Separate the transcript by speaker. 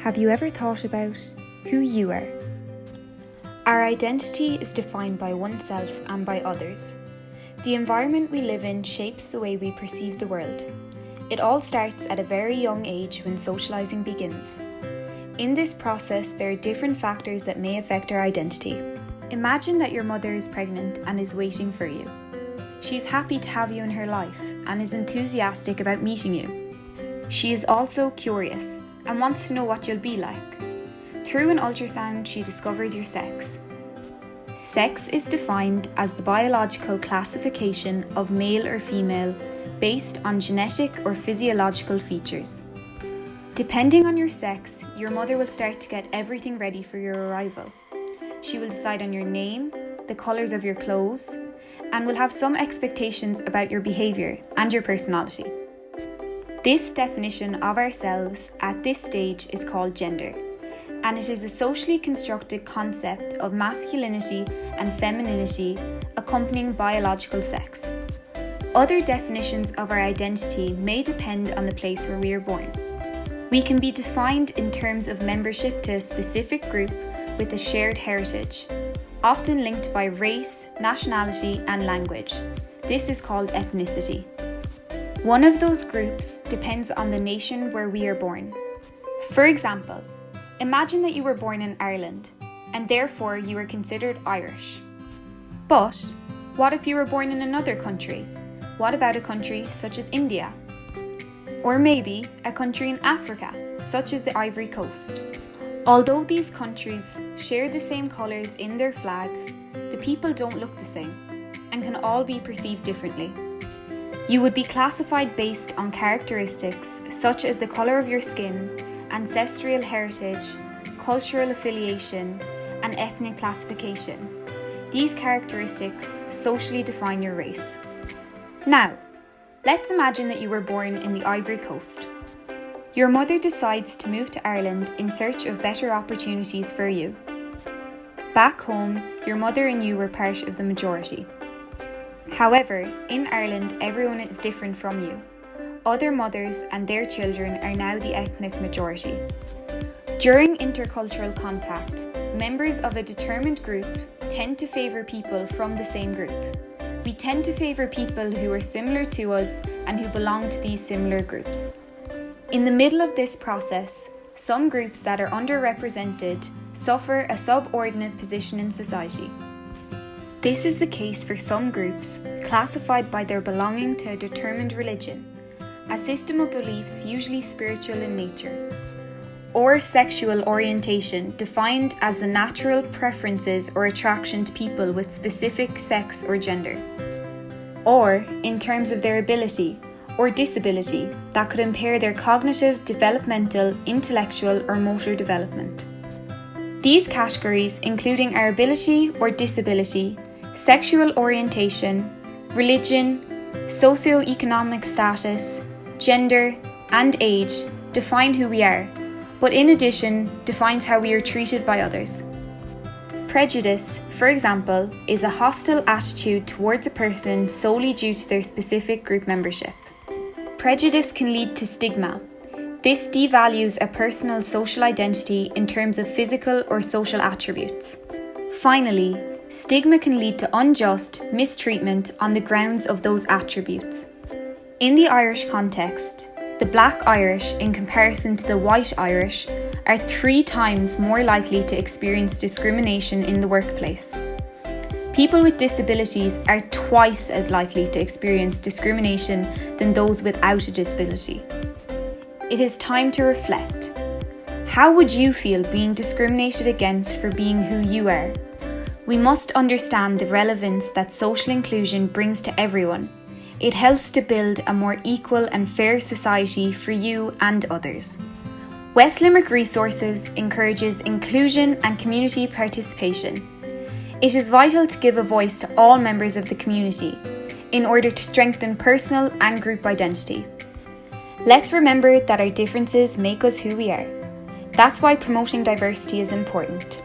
Speaker 1: Have you ever thought about who you are? Our identity is defined by oneself and by others. The environment we live in shapes the way we perceive the world. It all starts at a very young age when socializing begins. In this process, there are different factors that may affect our identity. Imagine that your mother is pregnant and is waiting for you. She is happy to have you in her life and is enthusiastic about meeting you. She is also curious and wants to know what you'll be like. Through an ultrasound, she discovers your sex. Sex is defined as the biological classification of male or female based on genetic or physiological features. Depending on your sex, your mother will start to get everything ready for your arrival. She will decide on your name, the colours of your clothes, and will have some expectations about your behaviour and your personality. This definition of ourselves at this stage is called gender, and it is a socially constructed concept of masculinity and femininity accompanying biological sex. Other definitions of our identity may depend on the place where we are born. We can be defined in terms of membership to a specific group with a shared heritage, often linked by race, nationality, and language. This is called ethnicity. One of those groups depends on the nation where we are born. For example, imagine that you were born in Ireland, and therefore you are considered Irish. But what if you were born in another country? What about a country such as India? Or maybe a country in Africa, such as the Ivory Coast. Although these countries share the same colours in their flags, the people don't look the same and can all be perceived differently. You would be classified based on characteristics such as the colour of your skin, ancestral heritage, cultural affiliation, and ethnic classification. These characteristics socially define your race. Now, let's imagine that you were born in the Ivory Coast. Your mother decides to move to Ireland in search of better opportunities for you. Back home, your mother and you were part of the majority. However, in Ireland, everyone is different from you. Other mothers and their children are now the ethnic majority. During intercultural contact, members of a determined group tend to favour people from the same group. We tend to favour people who are similar to us and who belong to these similar groups. In the middle of this process, some groups that are underrepresented suffer a subordinate position in society. This is the case for some groups, classified by their belonging to a determined religion, a system of beliefs usually spiritual in nature, or sexual orientation defined as the natural preferences or attraction to people with specific sex or gender, or in terms of their ability or disability that could impair their cognitive, developmental, intellectual, or motor development. These categories, including our ability or disability, sexual orientation, religion, socio-economic status, gender, and age, define who we are, but in addition, defines how we are treated by others. Prejudice, for example, is a hostile attitude towards a person solely due to their specific group membership. Prejudice can lead to stigma. This devalues a person's social identity in terms of physical or social attributes. Finally, stigma can lead to unjust mistreatment on the grounds of those attributes. In the Irish context, the Black Irish, in comparison to the White Irish, are 3 times more likely to experience discrimination in the workplace. People with disabilities are twice as likely to experience discrimination than those without a disability. It is time to reflect. How would you feel being discriminated against for being who you are? We must understand the relevance that social inclusion brings to everyone. It helps to build a more equal and fair society for you and others. West Limerick Resources encourages inclusion and community participation. It is vital to give a voice to all members of the community in order to strengthen personal and group identity. Let's remember that our differences make us who we are. That's why promoting diversity is important.